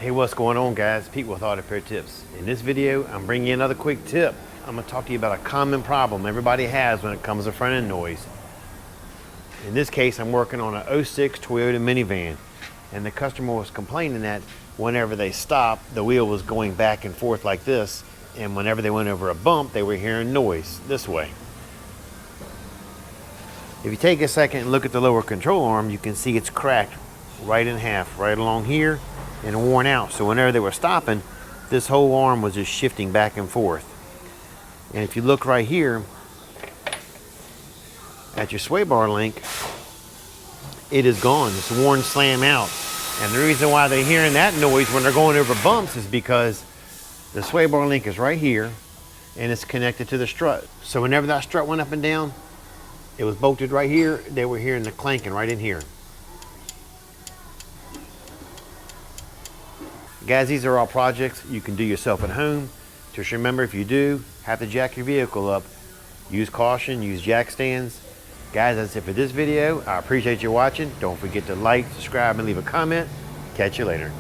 Hey, what's going on, guys? Pete with Auto Repair Tips. In this video, I'm bringing you another quick tip. I'm going to talk to you about a common problem everybody has when it comes to front end noise. In this case, I'm working on an '06 Toyota minivan, and the customer was complaining that whenever they stopped, the wheel was going back and forth like this, and whenever they went over a bump, they were hearing noise this way. If you take a second and look at the lower control arm, you can see it's cracked right in half, right along here, and worn out. So whenever they were stopping, this whole arm was just shifting back and forth. And if you look right here at your sway bar link, it is gone. It's worn slam out. And the reason why they're hearing that noise when they're going over bumps is because the sway bar link is right here and it's connected to the strut. So whenever that strut went up and down, it was bolted right here. They were hearing the clanking right in here. Guys, these are all projects you can do yourself at home. Just remember, if you do have to jack your vehicle up, use caution, use jack stands. Guys, that's it for this video. I appreciate you watching. Don't forget to like, subscribe, and leave a comment. Catch you later.